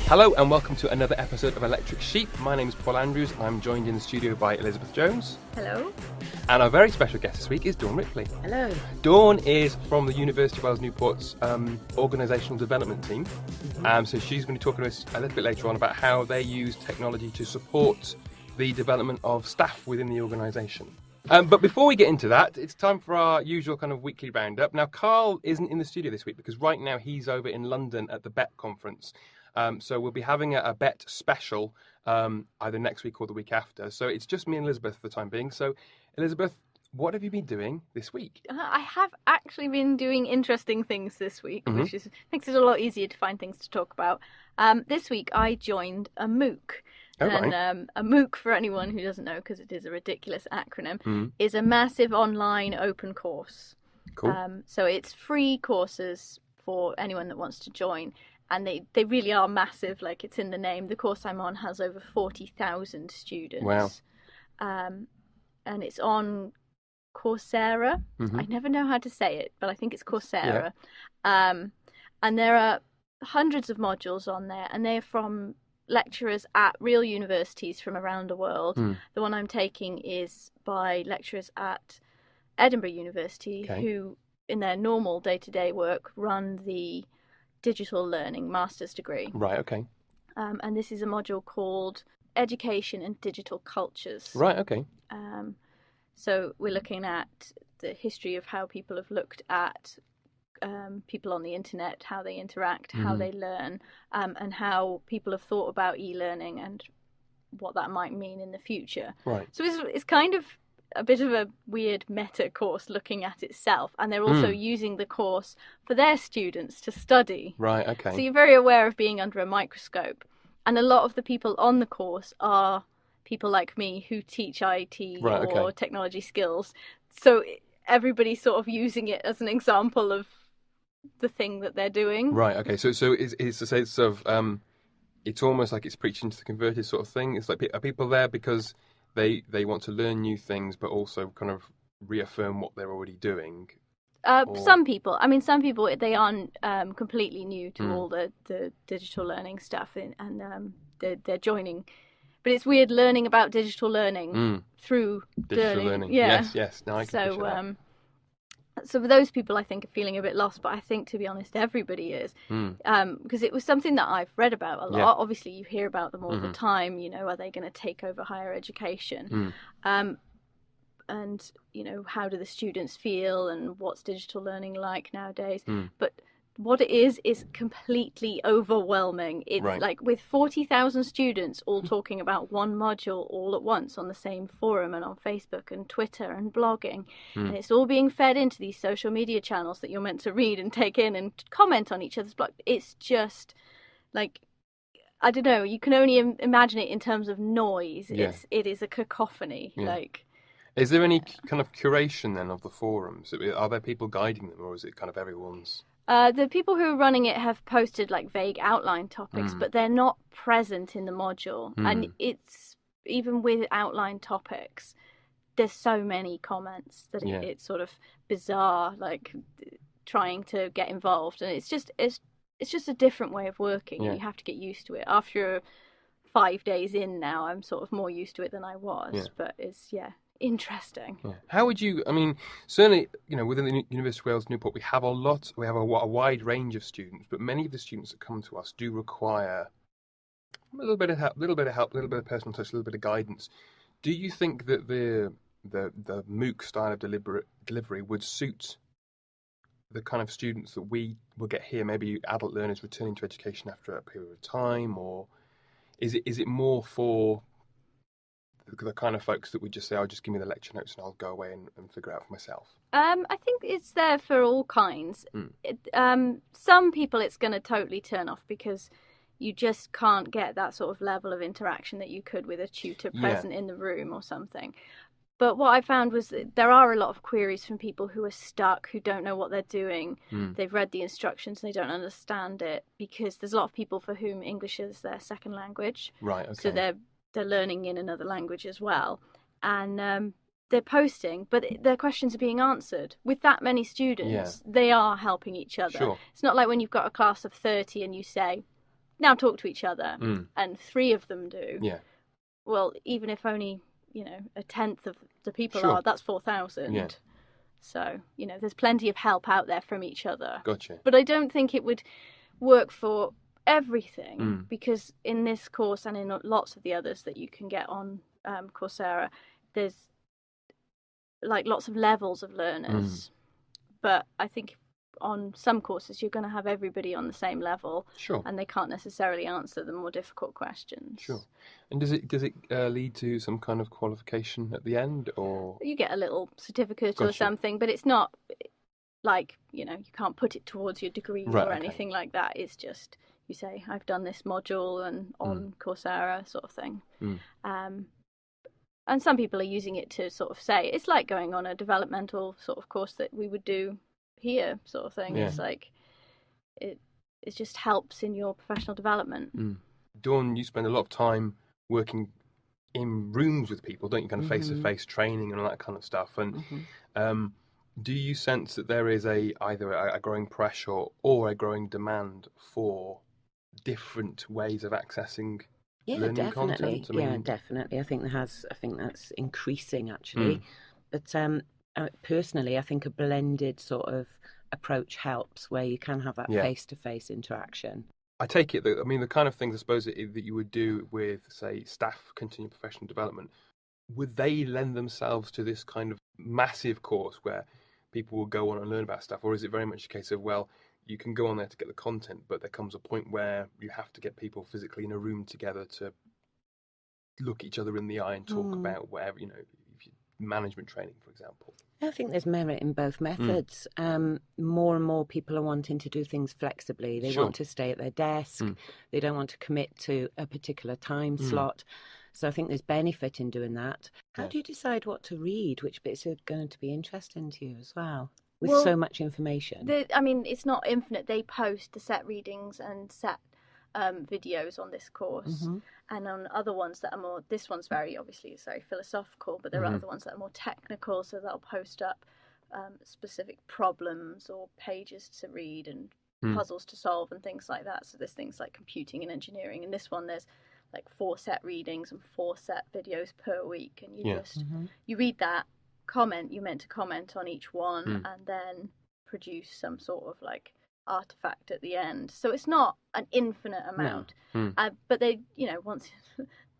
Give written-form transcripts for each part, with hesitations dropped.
Hello and welcome to another episode of Electric Sheep. My name is Paul Andrews and I'm joined in the studio by Elizabeth Jones. Hello. And our very special guest this week is Dawn Ripley. Hello. Dawn is from the University of Wales Newport's organisational development team. So she's going to be talking to us a little bit later on about how they use technology to support the development of staff within the organisation. But before we get into that, it's time for our usual kind of weekly roundup. Now, Carl isn't in the studio this week because right now he's over in London at the BET conference. So we'll be having a BET special either next week or the week after. So it's just me and Elizabeth for the time being. So, Elizabeth, what have you been doing this week? I have actually been doing interesting things this week, which makes it a lot easier to find things to talk about. This week I joined a MOOC. Oh, and right. A MOOC, for anyone who doesn't know, because it is a ridiculous acronym, is a massive online open course. Cool. So it's free courses for anyone that wants to join. And they really are massive, like it's in the name. The course I'm on has over 40,000 students. Wow. And it's on Coursera. I never know how to say it, but I think it's Coursera. Yeah. And there are hundreds of modules on there, and they're from lecturers at real universities from around the world. The one I'm taking is by lecturers at Edinburgh University, who, in their normal day-to-day work, run the digital learning master's degree. Right, okay. And this is a module called Education and Digital Cultures. Right, okay. So we're looking at the history of how people have looked at people on the internet, how they interact, how they learn, and how people have thought about e-learning and what that might mean in the future. Right. So it's kind of a bit of a weird meta course looking at itself, and they're also using the course for their students to study. Right, okay. So you're very aware of being under a microscope, and a lot of the people on the course are people like me who teach IT or technology skills. So everybody's sort of using it as an example of the thing that they're doing. Right, okay. So it's to say sort of it's almost like it's preaching to the converted sort of thing. It's like, are people there because they want to learn new things, but also kind of reaffirm what they're already doing? Some people, they aren't completely new to all the digital learning stuff, and they're joining. But it's weird learning about digital learning through digital learning. Yeah. Yes. Now I can appreciate that. So for those people, I think, are feeling a bit lost, but I think, to be honest, everybody is. Because it was something that I've read about a lot. Yeah. Obviously, you hear about them all the time. You know, are they going to take over higher education? And, you know, how do the students feel and what's digital learning like nowadays? But what it is completely overwhelming. It's like with 40,000 students all talking about one module all at once on the same forum and on Facebook and Twitter and blogging. And it's all being fed into these social media channels that you're meant to read and take in and comment on each other's blog. It's just like, I don't know, you can only imagine it in terms of noise. Yeah. It is a cacophony. Yeah. Is there any kind of curation then of the forums? Are there people guiding them, or is it kind of everyone's? The people who are running it have posted like vague outline topics, but they're not present in the module. And it's, even with outline topics, there's so many comments that it's sort of bizarre, like trying to get involved. And it's just a different way of working. You have to get used to it. After 5 days in now, I'm sort of more used to it than I was. But it's, interesting. Yeah. How would you? I mean, certainly, you know, within the University of Wales Newport, we have a wide range of students, but many of the students that come to us do require a little bit of help, a little bit of personal touch, a little bit of guidance. Do you think that the MOOC style of delivery would suit the kind of students that we will get here? Maybe adult learners returning to education after a period of time, or is it more for the kind of folks that would just say, "Oh, just give me the lecture notes and I'll go away and figure it out for myself"? I think it's there for all kinds. Some people it's going to totally turn off because you just can't get that sort of level of interaction that you could with a tutor present in the room or something. But what I found was that there are a lot of queries from people who are stuck, who don't know what they're doing. They've read the instructions and they don't understand it, because there's a lot of people for whom English is their second language. Right, okay. So they're learning in another language as well. And they're posting, but their questions are being answered. With that many students, they are helping each other. Sure. It's not like when you've got a class of 30 and you say, now talk to each other, and 3 of them do. Yeah. Well, even if only, a tenth of the people Sure. are, that's 4,000. Yeah. So, there's plenty of help out there from each other. Gotcha. But I don't think it would work for everything, because in this course and in lots of the others that you can get on Coursera, there's like lots of levels of learners. But I think on some courses you're going to have everybody on the same level. Sure. And they can't necessarily answer the more difficult questions. Sure. And does it lead to some kind of qualification at the end, or you get a little certificate or something? But it's not like, you can't put it towards your degree or anything like that. It's just, you say, I've done this module and on Coursera sort of thing. And some people are using it to sort of say, it's like going on a developmental sort of course that we would do here sort of thing. It's like, it just helps in your professional development. Dawn, you spend a lot of time working in rooms with people, don't you? Kind of face-to-face training and all that kind of stuff. And do you sense that there is either a growing pressure or a growing demand for different ways of accessing learning content? Definitely. I think that's increasing actually. But personally, I think a blended sort of approach helps, where you can have that face-to-face interaction. I take it that, the kind of things, I suppose, that you would do with, say, staff continuing professional development, would they lend themselves to this kind of massive course where people will go on and learn about stuff? Or is it very much a case of, well, you can go on there to get the content, but there comes a point where you have to get people physically in a room together to look each other in the eye and talk about whatever, management training, for example? I think there's merit in both methods. More and more people are wanting to do things flexibly. They want to stay at their desk. They don't want to commit to a particular time slot. So I think there's benefit in doing that. How do you decide what to read? Which bits are going to be interesting to you as well, with so much information? It's not infinite. They post the set readings and set videos on this course, and on other ones that are more, this one's very philosophical, but there are other ones that are more technical, so they'll post up specific problems or pages to read and puzzles to solve and things like that. So there's things like computing and engineering. In this one there's like 4 set readings and 4 set videos per week, and you you read that, you're meant to comment on each one and then produce some sort of like artifact at the end. So it's not an infinite amount. But they, once,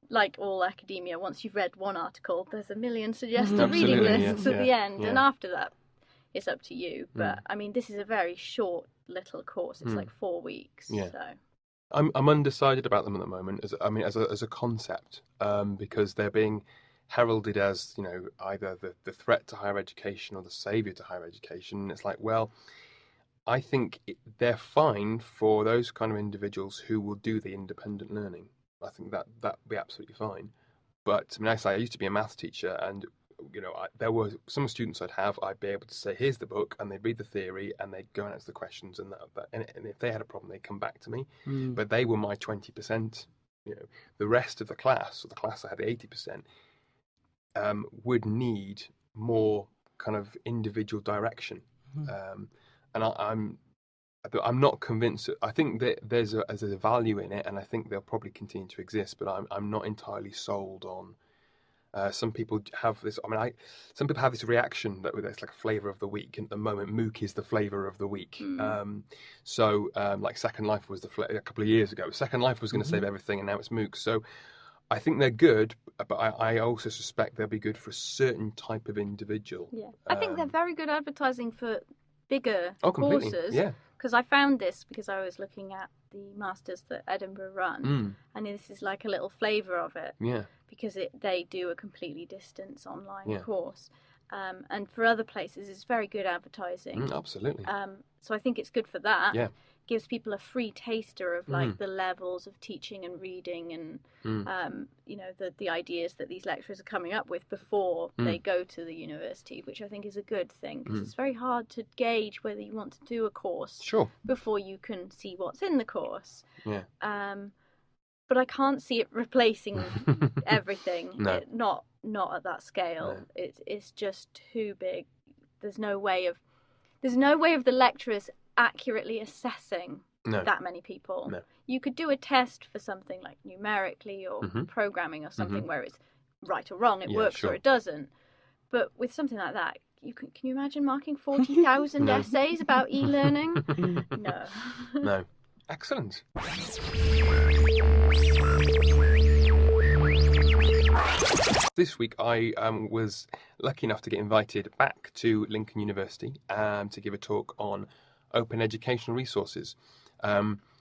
like all academia, once you've read one article, there's a million suggested reading lists at the end, and after that it's up to you. But this is a very short little course. It's like 4 weeks. So I'm undecided about them at the moment as a concept, because they're being heralded as, either the threat to higher education or the saviour to higher education. And it's like, well, I think they're fine for those kind of individuals who will do the independent learning. I think that would be absolutely fine. But I used to be a maths teacher, and there were some students I'd be able to say, here's the book, and they'd read the theory and they'd go and answer the questions, and if they had a problem, they'd come back to me. But they were my 20%. The rest of the class, or the class that had the 80%, would need more kind of individual direction. And I'm not convinced. I think that there's a value in it, and I think they'll probably continue to exist. But I'm not entirely sold on. Some people have this. Some people have this reaction that it's like a flavour of the week. And at the moment, MOOC is the flavour of the week. Like Second Life was a couple of years ago. Second Life was going to save everything, and now it's MOOC. So I think they're good, but I also suspect they'll be good for a certain type of individual. Yeah, I think they're very good advertising for bigger completely. courses. Yeah. Because I found this because I was looking at the masters that Edinburgh run, and this is like a little flavour of it. Yeah. Because they do a completely distance online course, and for other places it's very good advertising. Absolutely. So I think it's good for that. Yeah. Gives people a free taster of like the levels of teaching and reading and the ideas that these lecturers are coming up with before they go to the university, which I think is a good thing, because it's very hard to gauge whether you want to do a course before you can see what's in the course. But I can't see it replacing everything. No. Not at that scale. No. It's just too big. There's no way of the lecturers accurately assessing that many people. No. You could do a test for something like numerically or programming or something where it's right or wrong, it works or it doesn't. But with something like that, can you imagine marking 40,000 essays about e-learning? No. No. Excellent. This week I was lucky enough to get invited back to Lincoln University to give a talk on open educational resources.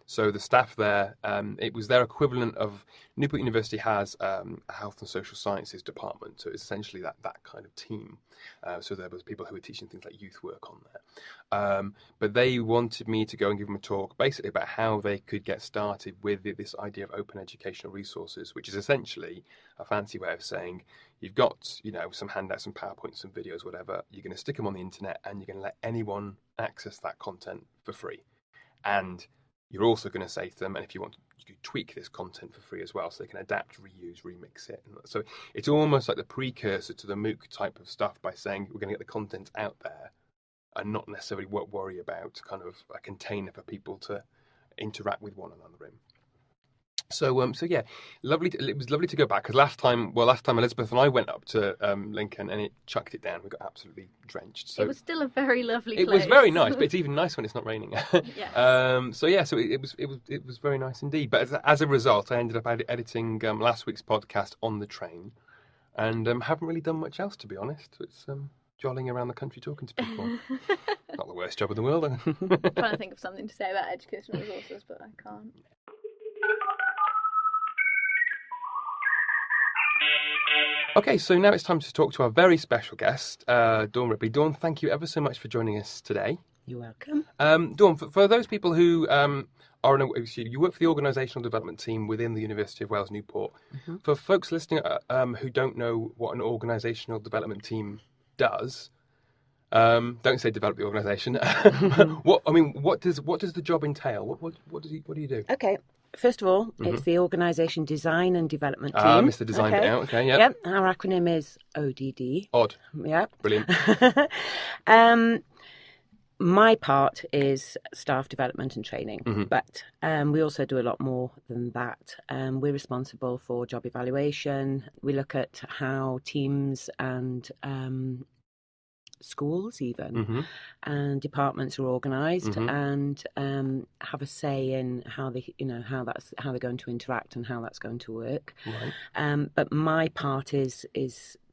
So the staff there, it was their equivalent of Newport University has a health and social sciences department, so it's essentially that kind of team. So there was people who were teaching things like youth work on there. But they wanted me to go and give them a talk basically about how they could get started with this idea of open educational resources, which is essentially a fancy way of saying you've got, some handouts, some PowerPoints, some videos, whatever. You're going to stick them on the internet and you're going to let anyone access that content for free. And you're also going to say to them, and if you want, you could tweak this content for free as well, so they can adapt, reuse, remix it. And so it's almost like the precursor to the MOOC type of stuff by saying we're going to get the content out there and not necessarily worry about kind of a container for people to interact with one another in. So yeah, it was lovely to go back because last time Elizabeth and I went up to Lincoln and it chucked it down. We got absolutely drenched. So it was still a very lovely place. It was very nice, but it's even nice when it's not raining. Yes. So it was very nice indeed. But as a result, I ended up editing last week's podcast on the train, and haven't really done much else, to be honest. It's jolling around the country talking to people. Not the worst job in the world. I'm trying to think of something to say about educational resources, but I can't. Okay, so now it's time to talk to our very special guest, Dawn Ripley. Dawn, thank you ever so much for joining us today. You're welcome. Dawn, for those people who you work for the organisational development team within the University of Wales, Newport. Mm-hmm. For folks listening who don't know what an organisational development team does, don't say develop the organisation. What does the job entail? What do you do? Okay. First of all, it's the Organisation Design and Development Team. Mr. Design Bit out. Okay, yeah. Yep. Our acronym is ODD. Odd. Yep. Brilliant. My part is staff development and training, but we also do a lot more than that. We're responsible for job evaluation. We look at how teams and schools even and departments are organised and have a say in how they're going to interact and how that's going to work. Right. But my part is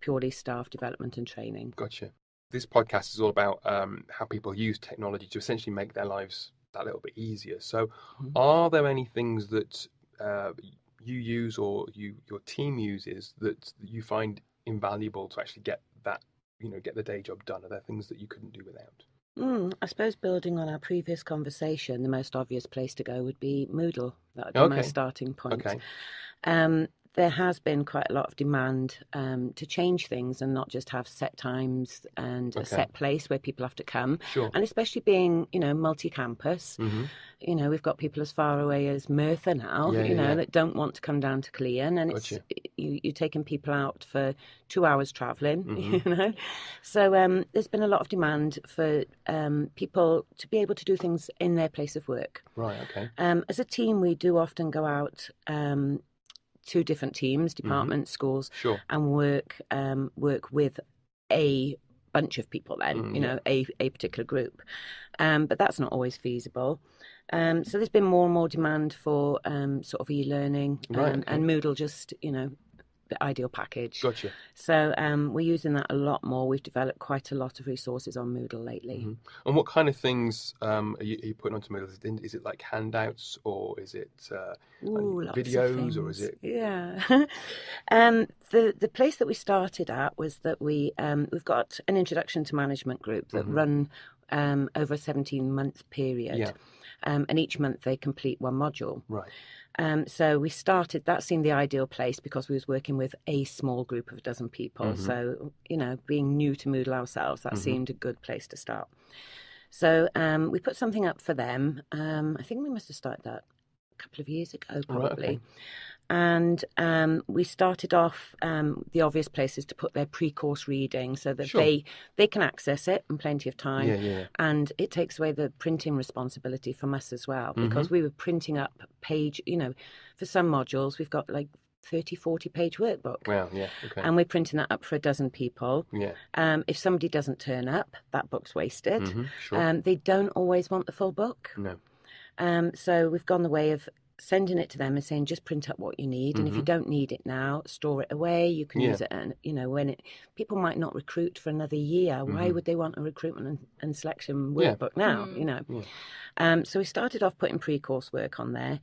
purely staff development and training. Gotcha. This podcast is all about how people use technology to essentially make their lives that little bit easier. So are there any things that you use or your team uses that you find invaluable to actually get that, get the day job done? Are there things that you couldn't do without? I suppose building on our previous conversation, the most obvious place to go would be Moodle. That would be my starting point. Okay. There has been quite a lot of demand to change things and not just have set times and a set place where people have to come. Sure. And especially being, multi-campus, we've got people as far away as Merthyr now, that don't want to come down to Clean, and it's you're taking people out for 2 hours travelling, So there's been a lot of demand for people to be able to do things in their place of work. Right. Okay. As a team, we do often go out to different teams, departments, schools, and work with a bunch of people then, a particular group. But that's not always feasible. So there's been more and more demand for sort of e-learning and Moodle just, the ideal package. Gotcha. So we're using that a lot more. We've developed quite a lot of resources on Moodle lately. And what kind of things are you putting onto Moodle? Is it like handouts or is it videos or is it? Yeah. The place that we started at was that we've got an introduction to management group that run over a 17-month period. Yeah. And each month they complete one module. Right. So we started, that seemed the ideal place because we was working with a small group of a dozen people. So, being new to Moodle ourselves, that seemed a good place to start. So we put something up for them. I think we must have started that a couple of years ago, probably. Right, okay. And we started off, the obvious places to put their pre-course reading so that they can access it in plenty of time. Yeah. And it takes away the printing responsibility from us as well, because we were printing up page, for some modules, we've got like 30, 40-page workbook. Wow, yeah, okay. And we're printing that up for a dozen people. Yeah. If somebody doesn't turn up, that book's wasted. Sure. They don't always want the full book. No. So we've gone the way of sending it to them and saying, just print up what you need. And if you don't need it now, store it away. You can use it. And, when people might not recruit for another year, why would they want a recruitment and selection workbook now, Yeah. So we started off putting pre-course work on there.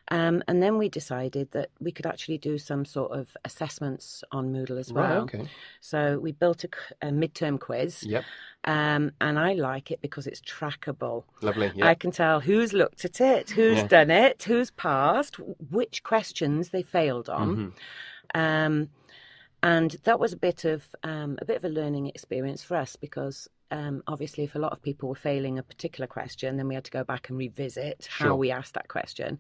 And then we decided that we could actually do some sort of assessments on Moodle as well. Right, okay. So we built a midterm quiz. Yep. And I like it because it's trackable. Lovely, yeah. I can tell who's looked at it, who's done it, who's passed, which questions they failed on. And that was a bit of a learning experience for us, because obviously if a lot of people were failing a particular question, then we had to go back and revisit how we asked that question.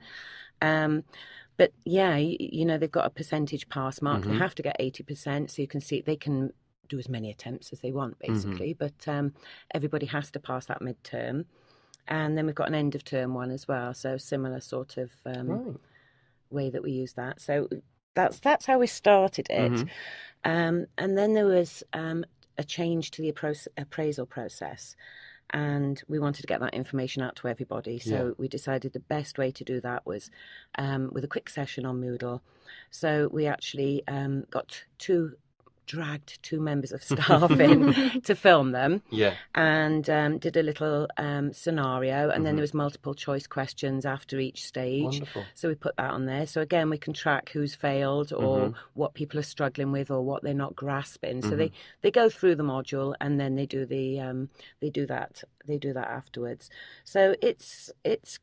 But yeah, they've got a percentage pass mark. They have to get 80%, so you can see they can do as many attempts as they want, basically. But everybody has to pass that midterm. And then we've got an end of term one as well. So similar sort of way that we use that. So that's how we started it. And then there was a change to the appraisal process. And we wanted to get that information out to everybody. So we decided the best way to do that was with a quick session on Moodle. So we actually dragged two members of staff in to film them, and did a little scenario, and then there was multiple choice questions after each stage. Wonderful. So we put that on there. So again, we can track who's failed or what people are struggling with or what they're not grasping. So they go through the module, and then they do that afterwards. So it's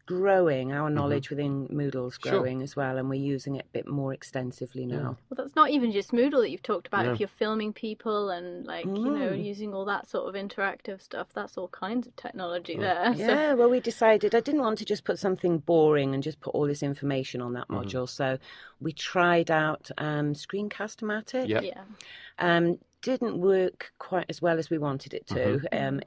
growing. Our knowledge within Moodle's growing as well, and we're using it a bit more extensively now. Well, that's not even just Moodle that you've talked about. If you're filming people and using all that sort of interactive stuff, that's all kinds of technology there. Yeah, well, we decided I didn't want to just put something boring and just put all this information on that module. So we tried out Screencast-O-Matic. Didn't work quite as well as we wanted it to,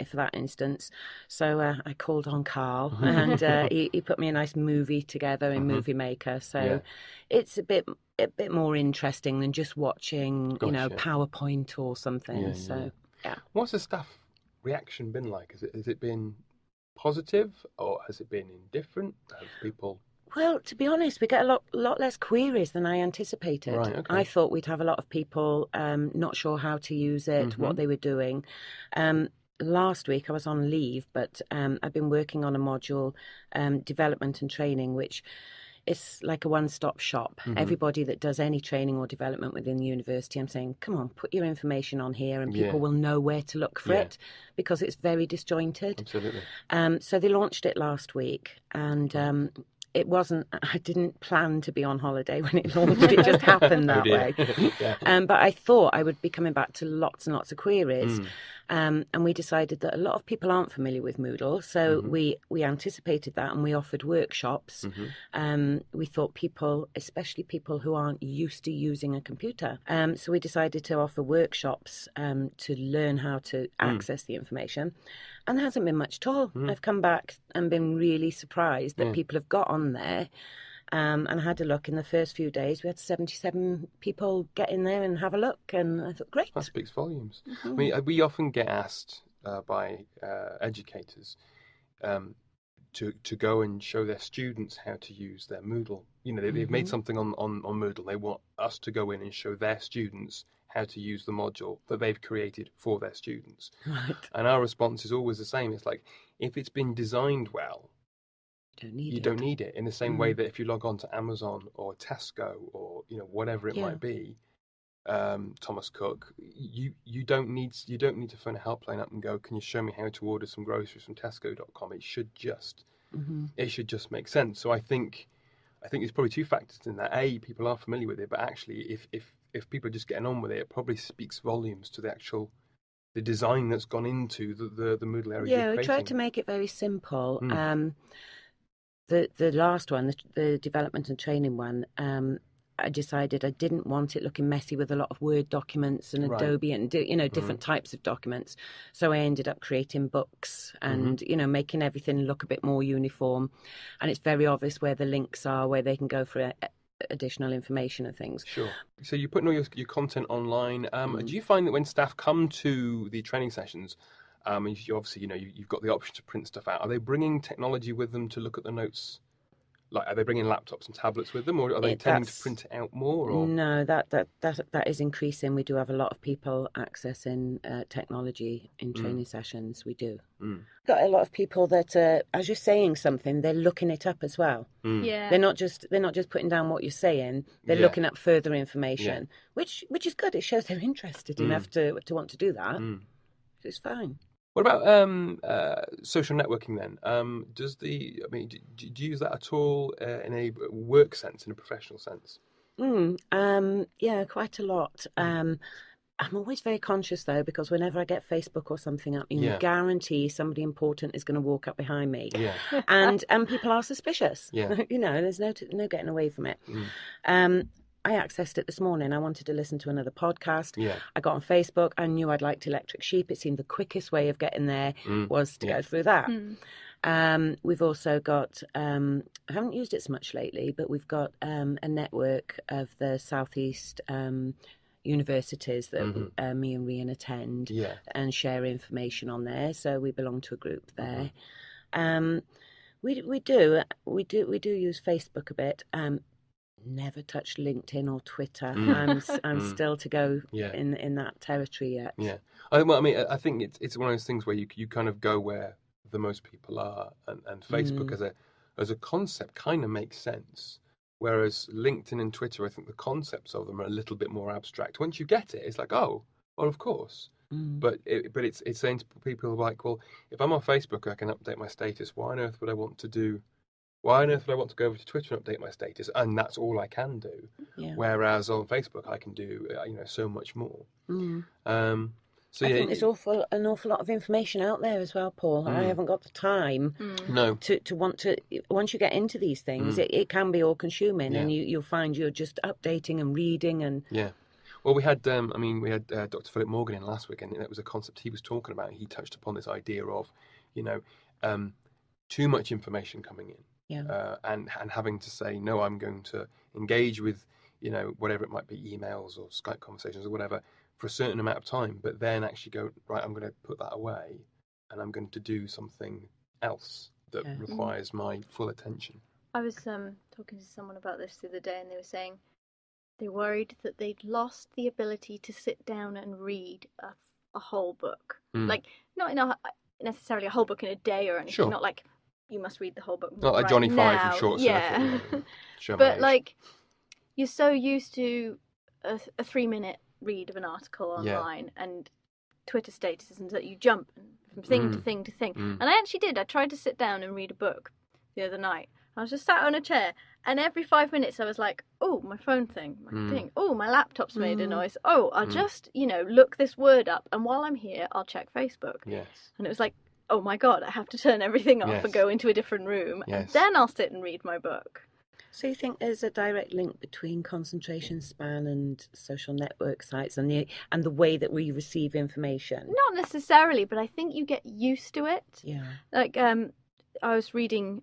for that instance. So I called on Carl, and he put me a nice movie together in Movie Maker. So it's a bit more interesting than just watching, PowerPoint or something. Yeah. What's the staff reaction been like? Has it been positive, or has it been indifferent? Have people? Well, to be honest, we get a lot less queries than I anticipated. Right, okay. I thought we'd have a lot of people not sure how to use it, what they were doing. Last week I was on leave, but I've been working on a module, development and training, which is like a one-stop shop. Everybody that does any training or development within the university, I'm saying, come on, put your information on here, and people will know where to look for it, because it's very disjointed. Absolutely. So they launched it last week, and it wasn't, I didn't plan to be on holiday when it launched. It just happened that way. But I thought I would be coming back to lots and lots of queries. And we decided that a lot of people aren't familiar with Moodle. So we anticipated that, and we offered workshops. We thought people, especially people who aren't used to using a computer. So we decided to offer workshops to learn how to access the information. And there hasn't been much at all. I've come back and been really surprised that people have got on there. And I had a look in the first few days. We had 77 people get in there and have a look. And I thought, great. That speaks volumes. I mean, we often get asked by educators to go and show their students how to use their Moodle. They've made something on Moodle. They want us to go in and show their students how to use the module that they've created for their students. Right. And our response is always the same. It's like, if it's been designed well, you don't need it. In the same way that if you log on to Amazon or Tesco or whatever it might be, Thomas Cook, you don't need to phone a helpline up and go, can you show me how to order some groceries from Tesco.com? It should just make sense. So I think there's probably two factors in that. A, people are familiar with it, but actually if people are just getting on with it, it probably speaks volumes to the design that's gone into the Moodle area. Yeah, we tried to make it very simple. The last one, the development and training one, I decided I didn't want it looking messy with a lot of Word documents and Adobe and different types of documents. So I ended up creating books and making everything look a bit more uniform, and it's very obvious where the links are, where they can go for additional information and things. Sure. So you're putting all your content online. Do you find that when staff come to the training sessions, you obviously you've got the option to print stuff out, are they bringing technology with them to look at the notes? Like, are they bringing laptops and tablets with them, or are they tending to print it out more? Or? No, that is increasing. We do have a lot of people accessing technology in training sessions. We do. Got a lot of people that, as you're saying something, they're looking it up as well. Yeah, they're not just putting down what you're saying. They're looking up further information, which is good. It shows they're interested enough to want to do that. It's fine. What about social networking then? Do you use that at all in a work sense, in a professional sense? Yeah, quite a lot. I'm always very conscious though, because whenever I get Facebook or something up, you guarantee somebody important is going to walk up behind me, and people are suspicious. There's no getting away from it. I accessed it this morning. I wanted to listen to another podcast. I got on Facebook. I knew I'd liked Electric Sheep. It seemed the quickest way of getting there was to go through that. We've also got, I haven't used it so much lately, but we've got a network of the Southeast universities that me and Rian attend and share information on there. So we belong to a group there. We do use Facebook a bit. Never touched LinkedIn or Twitter. I'm still to go in that territory yet. Yeah, I think it's one of those things where you kind of go where the most people are, and Facebook as a concept kind of makes sense. Whereas LinkedIn and Twitter, I think the concepts of them are a little bit more abstract. Once you get it, it's like, oh, well, of course. But it's saying to people like, well, if I'm on Facebook, I can update my status. Why on earth would I want to do? Why on earth would I want to go over to Twitter and update my status? And that's all I can do. Whereas on Facebook, I can do so much more. I think there's an awful lot of information out there as well, Paul. I haven't got the time to want to. Once you get into these things, it can be all consuming, and you'll find you're just updating and reading and. Well, we had Dr. Philip Morgan in last week, and that was a concept he was talking about. He touched upon this idea of, too much information coming in. And having to say, no, I'm going to engage with, whatever it might be, emails or Skype conversations or whatever, for a certain amount of time, but then actually go, right, I'm going to put that away and I'm going to do something else that requires my full attention. I was talking to someone about this the other day, and they were saying they worried that they'd lost the ability to sit down and read a whole book. Like, not necessarily a whole book in a day or anything, not like you must read the whole book. Not like Johnny Five from Short Circuit. But like, you're so used to a 3-minute read of an article online and Twitter statuses, and that you jump from thing to thing to thing. And I actually did. I tried to sit down and read a book the other night. I was just sat on a chair, and every 5 minutes I was like, oh, my phone thing, my thing. Oh, my laptop's made a noise. Oh, I'll just, look this word up, and while I'm here, I'll check Facebook. Yes. And it was like, oh my God, I have to turn everything off and go into a different room. And then I'll sit and read my book. So you think there's a direct link between concentration span and social network sites and the way that we receive information? Not necessarily, but I think you get used to it. Yeah. Like, I was reading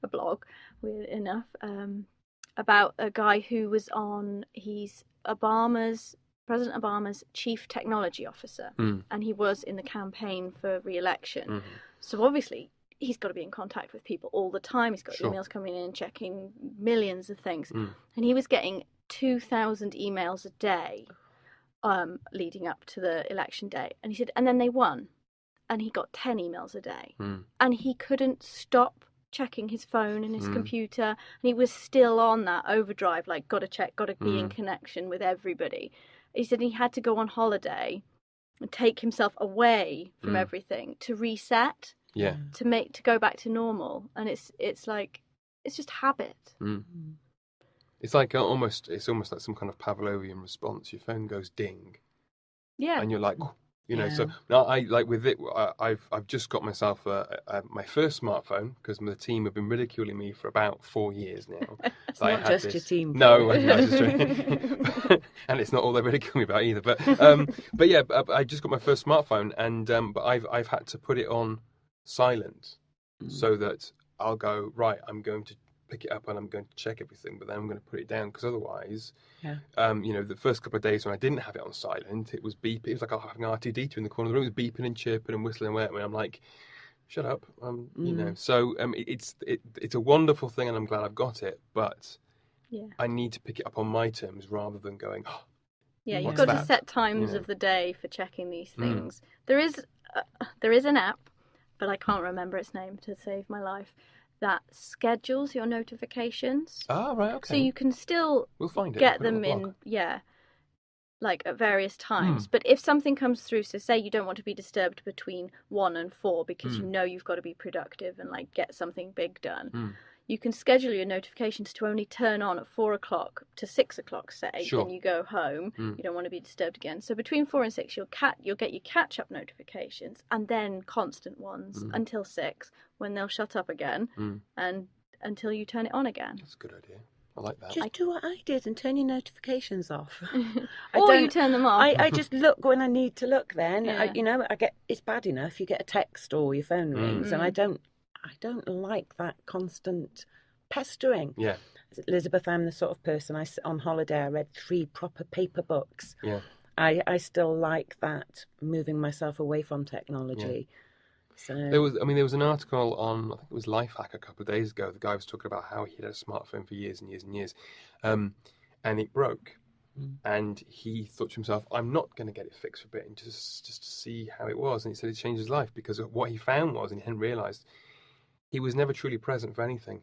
a blog, weird enough, about a guy who was he's President Obama's chief technology officer, and he was in the campaign for re-election. So obviously he's got to be in contact with people all the time. He's got emails coming in, checking millions of things. And he was getting 2,000 emails a day leading up to the election day. And he said, and then they won. And he got 10 emails a day. And he couldn't stop checking his phone and his computer. And he was still on that overdrive, like, got to check, got to be in connection with everybody. He said he had to go on holiday and take himself away from everything to reset. To go back to normal. And it's just habit. It's like almost like some kind of Pavlovian response. Your phone goes ding. Yeah. And you're like, So now I like with it. I've just got myself my first smartphone because the team have been ridiculing me for about 4 years now. It's not just your team. No, that's just true. And it's not all they're ridiculing me about either. But yeah, I just got my first smartphone, and but I've had to put it on silent so that I'll go right. I'm going to pick it up and I'm going to check everything, but then I'm going to put it down because otherwise, the first couple of days when I didn't have it on silent, it was beeping. It was like having R2D2 in the corner of the room, it was beeping and chirping and whistling away at me. I'm like, shut up, So it's a wonderful thing, and I'm glad I've got it, but I need to pick it up on my terms rather than going. Oh, you've got to set times of the day for checking these things. There is an app, but I can't remember its name to save my life, that schedules your notifications. Ah, right, okay. So you can still get them in, like at various times. But if something comes through, so say you don't want to be disturbed between 1 and 4 because you know you've got to be productive and like get something big done, you can schedule your notifications to only turn on at 4 o'clock to 6 o'clock, say, when you go home. You don't want to be disturbed again. So between 4 and 6, you'll get your catch-up notifications and then constant ones until 6, when they'll shut up again and until you turn it on again. That's a good idea. I like that. Just do what I did and turn your notifications off. Or you turn them off. I just look when I need to look then. It's bad enough. You get a text or your phone rings and I don't like that constant pestering. Yeah. Elizabeth, I'm the sort of person, on holiday I read 3 proper paper books. Yeah. I still like that, moving myself away from technology. Yeah. So there was an article on, I think it was Lifehack a couple of days ago. The guy was talking about how he had a smartphone for years and years and years, and it broke, and he thought to himself, "I'm not going to get it fixed for a bit and just to see how it was." And he said it changed his life because what he found was, and he hadn't realised, he was never truly present for anything.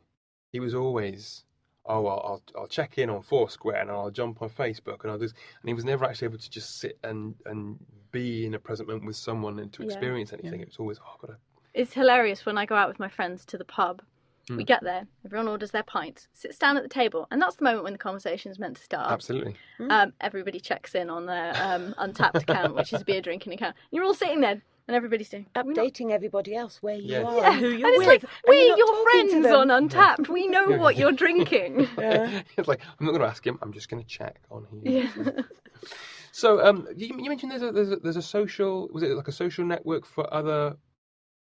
He was always, I'll check in on Foursquare and I'll jump on Facebook and I'll do this. And he was never actually able to just sit and be in a present moment with someone and to experience anything. It was always, It's hilarious when I go out with my friends to the pub. We get there, everyone orders their pints, sits down at the table, and that's the moment when the conversation is meant to start. Absolutely. Everybody checks in on their Untapped account, which is a beer drinking account. You're all sitting there. And everybody's doing updating everybody else where you are and who you're with. It's like, we're your friends on Untapped. We know what you're drinking. It's like, I'm not going to ask him. I'm just going to check on here. Yeah. So you mentioned there's a social, was it like a social network for other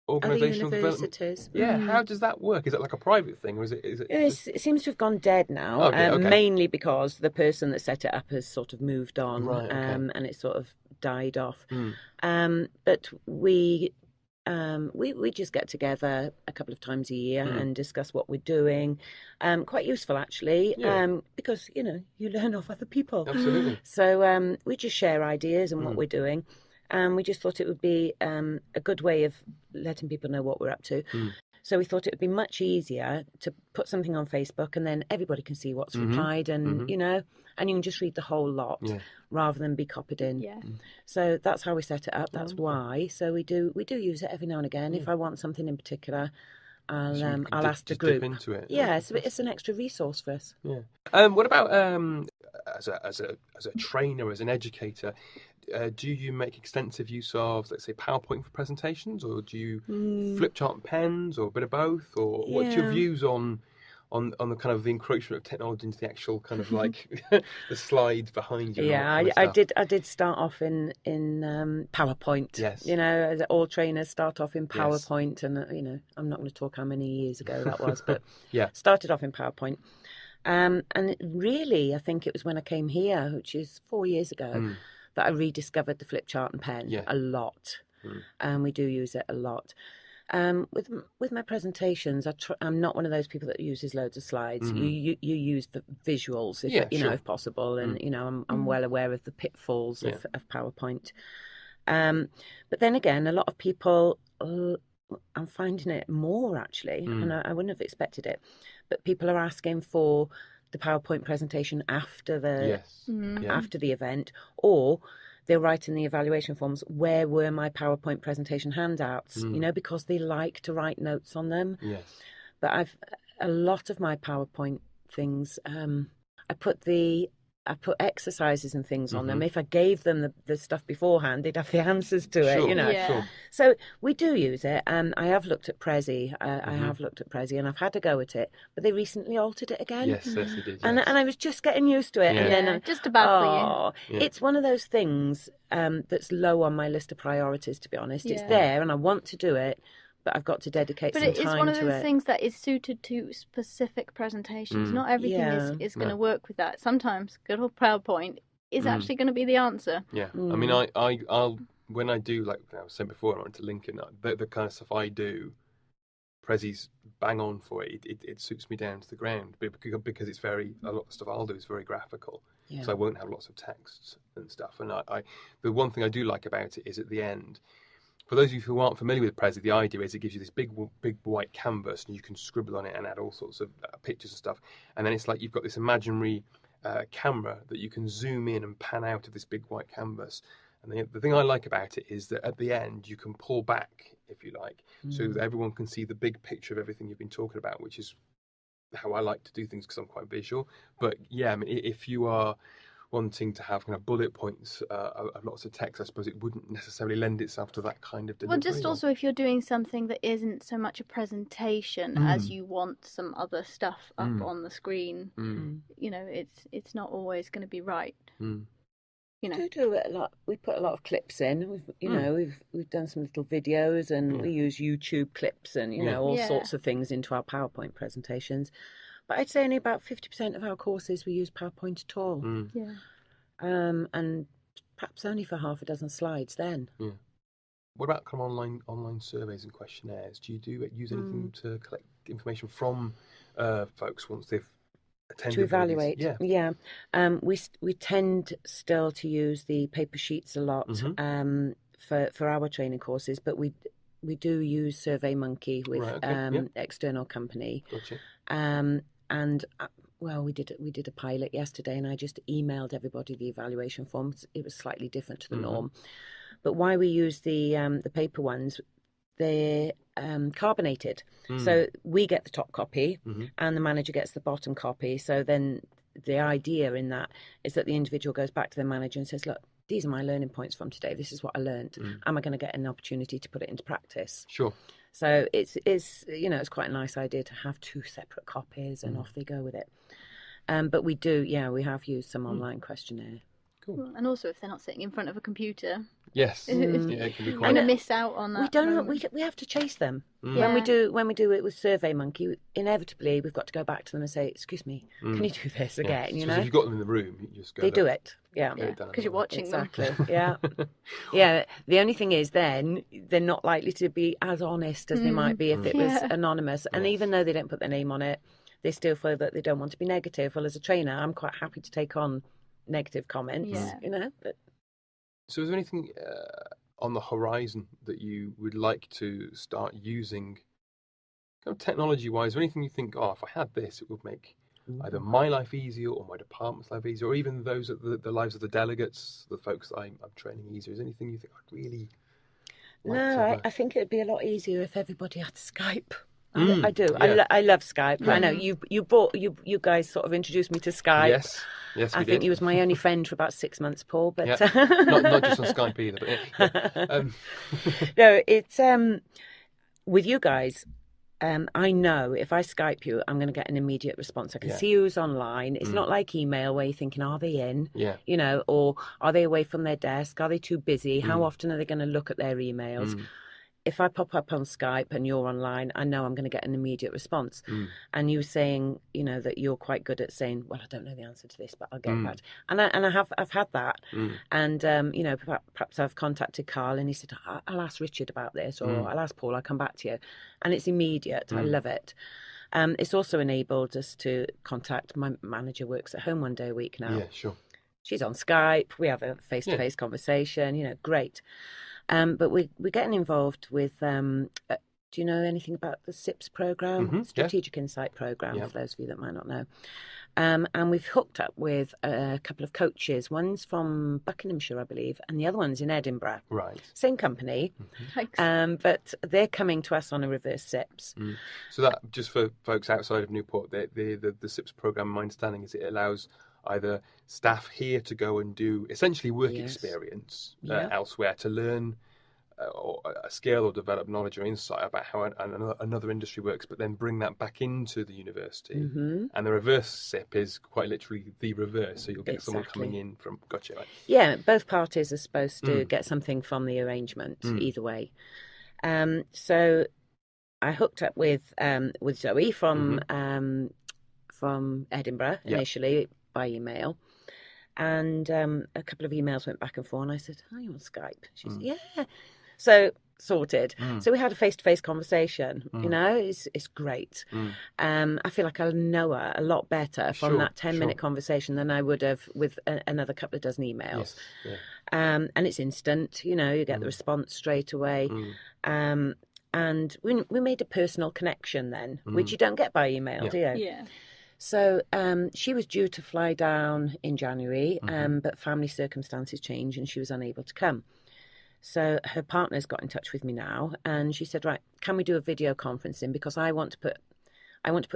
organisational universities. Yeah, how does that work? Is it like a private thing, or is it? It seems to have gone dead now. Okay. Mainly because the person that set it up has sort of moved on, right, okay. And it sort of died off. But we just get together a couple of times a year and discuss what we're doing. Quite useful actually, because you learn off other people. Absolutely. So we just share ideas and what we're doing. We just thought it would be a good way of letting people know what we're up to. So we thought it would be much easier to put something on Facebook and then everybody can see what's replied and, and you can just read the whole lot rather than be copied in. Yeah. So that's how we set it up. That's why. So we do use it every now and again. If I want something in particular, I'll ask the group. Dip into it. Yeah, it's an extra resource for us. Yeah. What about as a trainer, as an educator? Do you make extensive use of, let's say, PowerPoint for presentations, or do you flip chart and pens, or a bit of both, or what's your views on the kind of the encroachment of technology into the actual kind of like the slides behind you? Yeah, I did start off in PowerPoint. Yes. All trainers start off in PowerPoint, and I'm not going to talk how many years ago that was, but started off in PowerPoint. And really, I think it was when I came here, which is 4 years ago, that I rediscovered the flip chart and pen a lot. And we do use it a lot. With my presentations, I'm not one of those people that uses loads of slides. You use the visuals, if possible, and I'm well aware of the pitfalls of PowerPoint. But then again, a lot of people, I'm finding it more actually, and I wouldn't have expected it. But people are asking for the PowerPoint presentation after the after the event, or they're writing the evaluation forms, where were my PowerPoint presentation handouts? Because they like to write notes on them. Yes. But a lot of my PowerPoint things, I put the I put exercises and things on them. If I gave them the stuff beforehand, they'd have the answers to it, you know. Yeah. Sure. So we do use it. I have looked at Prezi. I have looked at Prezi, and I've had a go at it. But they recently altered it again. Yes, they did. Yes. And I was just getting used to it. Yeah. And then just about for you. It's one of those things that's low on my list of priorities, to be honest. Yeah. It's there, and I want to do it. But I've got to dedicate some time to it. But it is one of those things that is suited to specific presentations. Not everything is going to work with that. Sometimes good old PowerPoint is actually going to be the answer. Yeah. I mean, I'll when I do, like I was saying before, I went to Lincoln, the kind of stuff I do, Prezi's bang on for it. It suits me down to the ground because it's a lot of stuff I'll do is very graphical. Yeah. So I won't have lots of texts and stuff. And the one thing I do like about it is at the end, for those of you who aren't familiar with Prezi, the idea is it gives you this big white canvas and you can scribble on it and add all sorts of pictures and stuff. And then it's like you've got this imaginary camera that you can zoom in and pan out of this big white canvas. And the thing I like about it is that at the end you can pull back, if you like, so that everyone can see the big picture of everything you've been talking about, which is how I like to do things because I'm quite visual. But yeah, I mean, if you are wanting to have kind of bullet points of lots of text, I suppose it wouldn't necessarily lend itself to that kind of delivery. Well, just also if you're doing something that isn't so much a presentation as you want some other stuff up on the screen, you know, it's not always going to be right. You know, we do it a lot. We put a lot of clips in. We've done some little videos, and we use YouTube clips and all sorts of things into our PowerPoint presentations. But I'd say only about 50% of our courses we use PowerPoint at all. Yeah. And perhaps only for half a dozen slides then. Yeah. What about kind of online surveys and questionnaires? Do you use anything to collect information from folks once they've attended? To evaluate? Yeah. We tend still to use the paper sheets a lot for our training courses, but we do use SurveyMonkey with external company. Gotcha. And we did a pilot yesterday, and I just emailed everybody the evaluation forms. It was slightly different to the norm, but why we use the paper ones, they're carbonated, so we get the top copy, and the manager gets the bottom copy. So then the idea in that is that the individual goes back to the manager and says, "Look, these are my learning points from today. This is what I learned. Am I going to get an opportunity to put it into practice?" Sure. So it's it's quite a nice idea to have two separate copies, and off they go with it. But we have used some online questionnaire. Cool. And also, if they're not sitting in front of a computer, yes, it can be quite. And miss out on that. We don't. We have to chase them when we do it with SurveyMonkey. Inevitably, we've got to go back to them and say, "Excuse me, can you do this again?" So You know, if you've got them in the room, you just go. They do it. Yeah, because you're watching them. Exactly. Yeah, yeah. The only thing is, then they're not likely to be as honest as they might be if it was anonymous. And even though they don't put their name on it, they still feel that they don't want to be negative. Well, as a trainer, I'm quite happy to take on negative comments. You know. But... So, is there anything on the horizon that you would like to start using, kind of technology-wise, or anything you think, if I had this, it would make either my life easier or my department's life easier, or even those of the lives of the delegates, the folks that I'm training easier? Is there anything you think I'd really like to I think it'd be a lot easier if everybody had Skype. I do. Yeah. I love Skype. I know you guys sort of introduced me to Skype. Yes, I think you was my only friend for about 6 months, Paul. But not just on Skype either. But no, it's with you guys. I know if I Skype you, I'm going to get an immediate response. I can see who's online. It's not like email where you're thinking, are they in? Yeah. You know, or are they away from their desk? Are they too busy? How often are they going to look at their emails? If I pop up on Skype and you're online, I know I'm going to get an immediate response. And you were saying, that you're quite good at saying, well, I don't know the answer to this, but I'll get back. And I've had that. And, perhaps I've contacted Carl and he said, I'll ask Richard about this, or I'll ask Paul, I'll come back to you. And it's immediate. I love it. It's also enabled us to contact, my manager works at home 1 day a week now. Yeah, sure. She's on Skype. We have a face-to-face conversation, great. But we're getting involved with, do you know anything about the SIPS program, Strategic Insight program, for those of you that might not know? And we've hooked up with a couple of coaches. One's from Buckinghamshire, I believe, and the other one's in Edinburgh. Right. Same company, but they're coming to us on a reverse SIPS. So that, just for folks outside of Newport, the SIPS program, my understanding is it allows either staff here to go and do essentially work experience elsewhere to learn or a skill or develop knowledge or insight about how another industry works, but then bring that back into the university. Mm-hmm. And the reverse SIP is quite literally the reverse. So you'll get someone coming in from, gotcha. Right? Yeah, both parties are supposed to get something from the arrangement either way. So I hooked up with Zoe from Edinburgh initially by email. And a couple of emails went back and forth, and I said, "Are you on Skype?" She said, "Yeah." So sorted. So we had a face-to-face conversation. You know, it's great. I feel like I know her a lot better from that 10-minute conversation than I would have with another couple of dozen emails. Yes. Yeah. And it's instant. You know, you get the response straight away. And we made a personal connection then, which you don't get by email, do you? Yeah. So she was due to fly down in January, but family circumstances changed and she was unable to come. So her partner's got in touch with me now, and she said, "Right, can we do a video conferencing? Because I want to put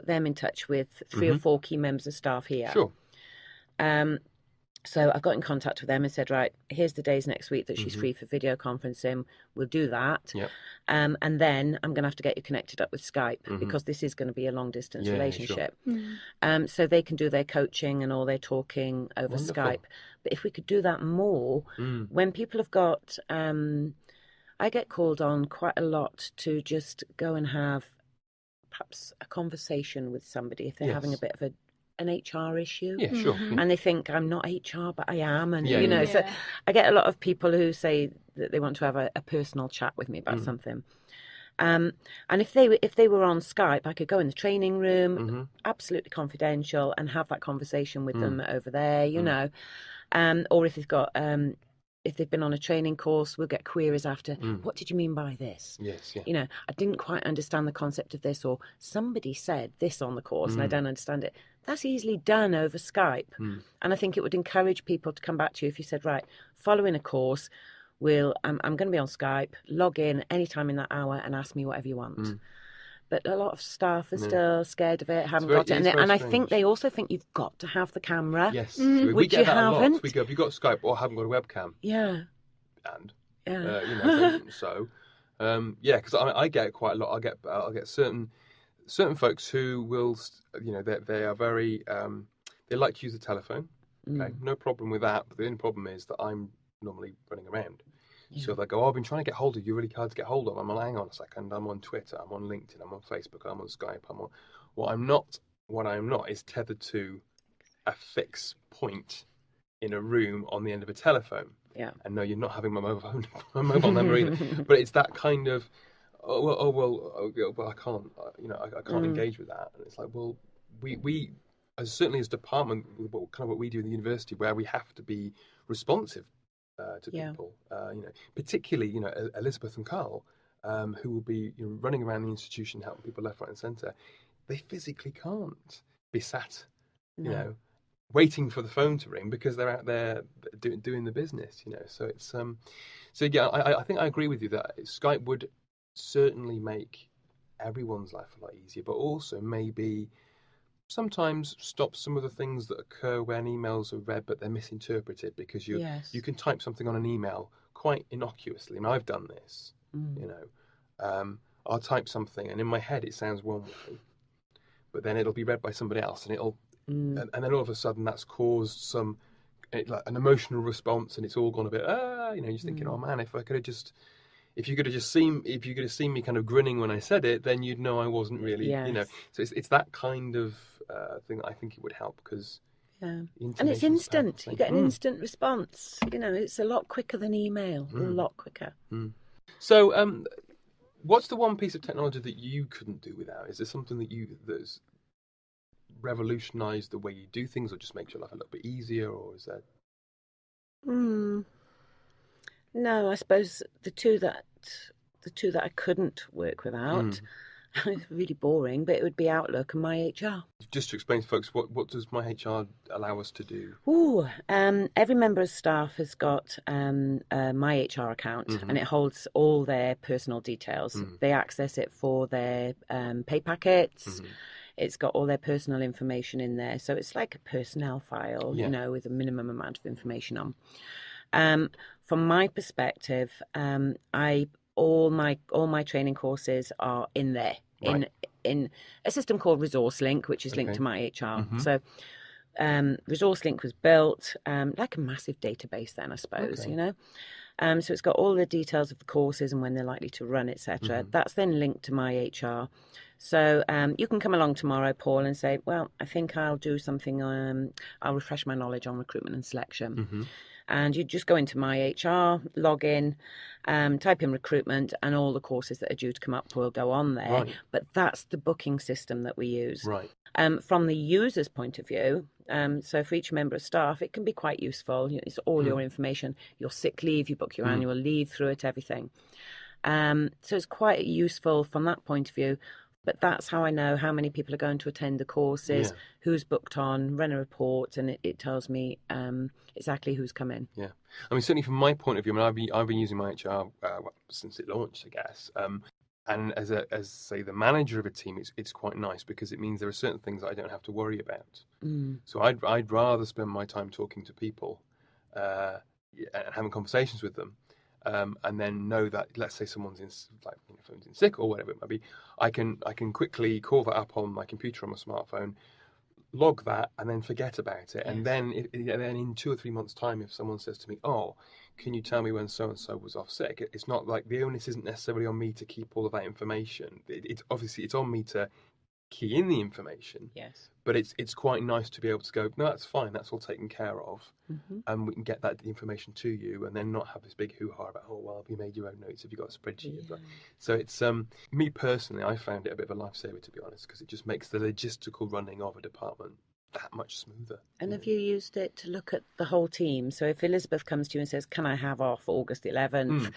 them in touch with 3 or 4 key members of staff here." Sure. So I've got in contact with them and said, "Right, here's the days next week that she's free for video conferencing. We'll do that. Yep. And then I'm going to have to get you connected up with Skype because this is going to be a long distance relationship. Sure. So they can do their coaching and all their talking over Skype. But if we could do that more, when people have got, I get called on quite a lot to just go and have perhaps a conversation with somebody if they're having a bit of an HR issue. Yeah, sure. And they think I'm not HR, but I am. And, you know, so I get a lot of people who say that they want to have a personal chat with me about something. And if they were on Skype, I could go in the training room, absolutely confidential, and have that conversation with them over there, you know. Or if they've got... if they've been on a training course, we'll get queries after, what did you mean by this? Yes, yeah. You know, I didn't quite understand the concept of this, or somebody said this on the course and I don't understand it. That's easily done over Skype. And I think it would encourage people to come back to you if you said, right, following a course, I'm going to be on Skype, log in anytime in that hour and ask me whatever you want. But a lot of staff are still scared of it, haven't got it. And I think they also think you've got to have the camera. Yes, we get that a lot. We go, have you got Skype or haven't got a webcam? Yeah. And, you know, because I get quite a lot. I'll get certain folks who will, you know, they are very, they like to use the telephone. Okay, no problem with that. But the only problem is that I'm normally running around. Yeah. So they go, I've been trying to get hold of you, really hard to get hold of. I'm like, hang on a second, I'm on Twitter, I'm on LinkedIn, I'm on Facebook, I'm on Skype, I'm on... What I'm not is tethered to a fixed point in a room on the end of a telephone. Yeah. And no, you're not having my mobile number either. But it's that kind of, well, I can't, I can't engage with that. And it's like, well, we certainly as department, kind of what we do in the university, where we have to be responsive to people, particularly, Elizabeth and Carl, who will be running around the institution helping people left, right, and centre. They physically can't be sat, waiting for the phone to ring because they're out there doing the business. So it's I think I agree with you that Skype would certainly make everyone's life a lot easier, but also maybe sometimes stop some of the things that occur when emails are read but they're misinterpreted because you can type something on an email quite innocuously, and I've done this. I'll type something and in my head it sounds one way, but then it'll be read by somebody else and it'll and then all of a sudden that's caused like an emotional response and it's all gone a bit you're just thinking, oh man, if you could have seen me kind of grinning when I said it, then you'd know I wasn't really, So it's that kind of thing that I think it would help because, and it's instant. You get an instant response. It's a lot quicker than email. A lot quicker. So, what's the one piece of technology that you couldn't do without? Is there something that's revolutionised the way you do things, or just makes your life a little bit easier, or is that? No, I suppose the two that I couldn't work without. It's really boring, but it would be Outlook and My HR. Just to explain to folks, what does My HR allow us to do? Every member of staff has got a My HR account, and it holds all their personal details. They access it for their pay packets. It's got all their personal information in there. So it's like a personnel file, with a minimum amount of information on. From my perspective, all my training courses are in there, in a system called Resource Link, which is linked to my HR. So Resource Link was built like a massive database then, I suppose, so it's got all the details of the courses and when they're likely to run, etc. That's then linked to my HR. So you can come along tomorrow, Paul, and say, well, I think I'll do something, I'll refresh my knowledge on recruitment and selection. And you just go into my HR, log in, type in recruitment, and all the courses that are due to come up will go on there. But that's the booking system that we use. From the user's point of view, so for each member of staff, it can be quite useful. It's all your information, your sick leave, you book your annual leave through it, everything. So it's quite useful from that point of view. But that's how I know how many people are going to attend the courses, who's booked on, run a report, and it tells me exactly who's coming. Yeah, I mean, certainly from my point of view, I mean, I've been using my HR since it launched, I guess. And as say the manager of a team, it's quite nice because it means there are certain things that I don't have to worry about. So I'd rather spend my time talking to people and having conversations with them. And then know that, let's say someone's phone's in sick or whatever it might be, I can quickly call that up on my computer on my smartphone, log that, and then forget about it. And then in 2 or 3 months' time, if someone says to me, "Oh, can you tell me when so and so was off sick?" It's not like the onus isn't necessarily on me to keep all of that information. It's obviously it's on me to key in the information. But it's quite nice to be able to go, no, that's fine, that's all taken care of, and we can get that information to you, and then not have this big hoo-ha about, oh, well, have you made your own notes, have you got a spreadsheet? So it's me personally, I found it a bit of a lifesaver, to be honest, because it just makes the logistical running of a department that much smoother. And have you used it to look at the whole team? So if Elizabeth comes to you and says, can I have off August 11th?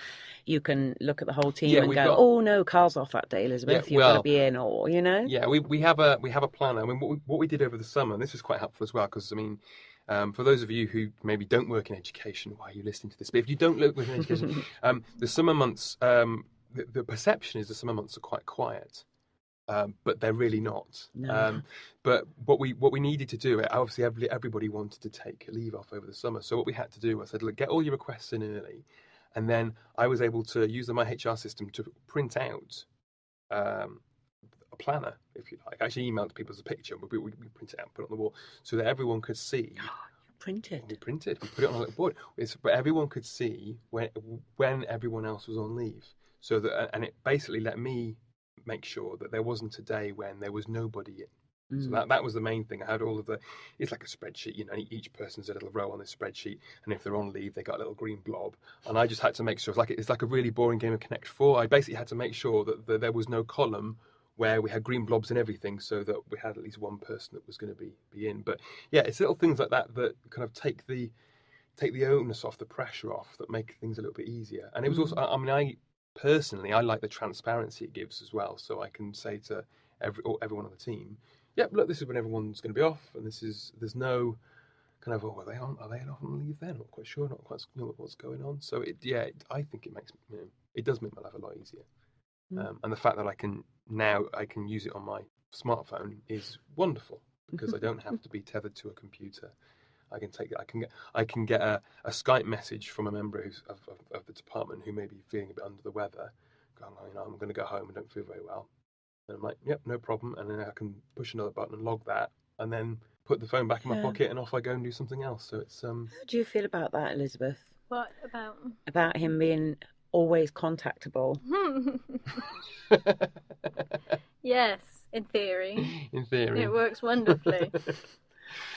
You can look at the whole team and go, oh no, Carl's off that day, Elizabeth, you've got to be in, or, Yeah, we have a planner. I mean, what we did over the summer, and this was quite helpful as well, because, I mean, for those of you who maybe don't work in education, why are you listening to this? But if you don't work in education, the summer months, the perception is the summer months are quite quiet. But they're really not. No. But what we needed to do, obviously everybody wanted to take leave off over the summer. So what we had to do was I said, look, get all your requests in early. And then I was able to use my HR system to print out a planner, if you like. I actually emailed people as a picture. We print it out and put it on the wall so that everyone could see. Printed. We printed. We put it on a little board. But everyone could see when everyone else was on leave. So that, and it basically let me make sure that there wasn't a day when there was nobody in. So that was the main thing. I had all of it's like a spreadsheet, each person's a little row on this spreadsheet, and if they're on leave, they got a little green blob. And I just had to make sure, it's like a really boring game of Connect 4. I basically had to make sure that there was no column where we had green blobs and everything, so that we had at least one person that was going to be in. But yeah, it's little things like that kind of take the onus off, the pressure off, that make things a little bit easier. And it was also, I mean, personally, I like the transparency it gives as well, so I can say to everyone on the team, "Yep, look, this is when everyone's going to be off, and there's no kind of, are they off on leave then? Not quite sure, not quite what's going on." So I think it makes it does make my life a lot easier, and the fact that I can use it on my smartphone is wonderful because I don't have to be tethered to a computer. I can get a Skype message from a member of the department who may be feeling a bit under the weather, going, I'm going to go home and don't feel very well. And I'm like, yep, no problem. And then I can push another button and log that, and then put the phone back in my pocket, and off I go and do something else. So it's How do you feel about that, Elizabeth? What about? About him being always contactable. Yes, in theory. In theory. It works wonderfully.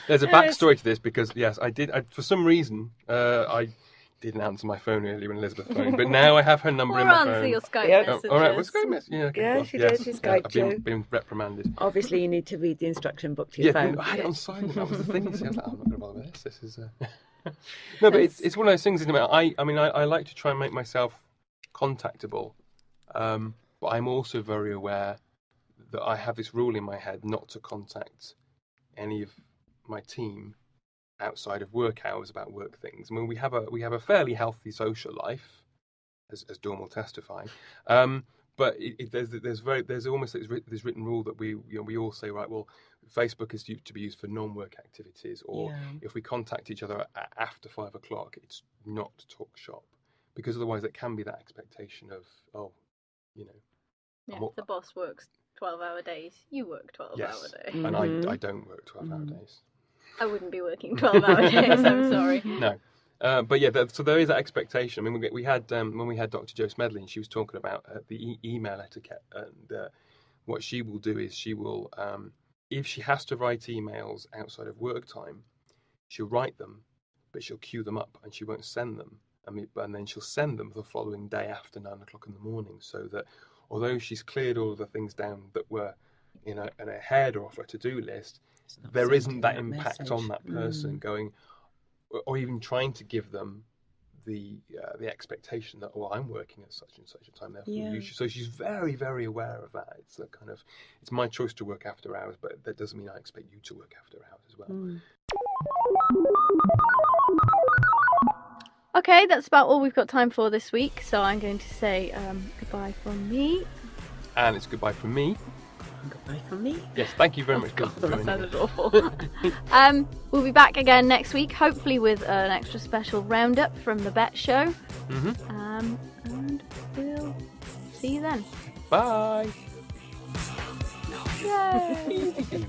There's a backstory to this because, yes, I for some reason, I didn't answer my phone earlier when Elizabeth phoned, but now I have her number in my phone. Or answer your Skype messages. All right, what's Skype message? Yeah, okay, yeah, she did. She Skyped you. I've been reprimanded. Obviously, you need to read the instruction book to your phone. I had it on silent. That was the thing. I was like, I'm not going to bother with this. This is... No, but it's one of those things, isn't it? I like to try and make myself contactable, but I'm also very aware that I have this rule in my head not to contact any of my team outside of work hours about work things. I mean, we have a fairly healthy social life, as Dawn will testify, there's almost this written rule that we all say, right, well, Facebook is to be used for non-work activities, or if we contact each other after 5 o'clock, it's not to talk shop, because otherwise it can be that expectation of, if the boss works 12-hour days, you work 12-hour days. And I don't work 12-hour days. I wouldn't be working 12-hour days. I'm sorry. No. But yeah, so there is that expectation. I mean, we had when we had Dr. Jo Smedley, and she was talking about the email etiquette, and what she will do is she will, if she has to write emails outside of work time, she'll write them, but she'll queue them up and she won't send them. And then she'll send them the following day after 9 o'clock in the morning, so that although she's cleared all of the things down that were in her head or off her to-do list, there isn't that impact on that person going, or even trying to give them the expectation that, I'm working at such and such a time, therefore you should. So she's very, very aware of that. It's a kind of, it's my choice to work after hours, but that doesn't mean I expect you to work after hours as well. Okay, that's about all we've got time for this week. So I'm going to say goodbye from me. And it's goodbye from me. Goodbye from me. Yes, thank you very much. God, that sounded awful. We'll be back again next week, hopefully with an extra special roundup from the Bet Show. And we'll see you then. Bye. Yay.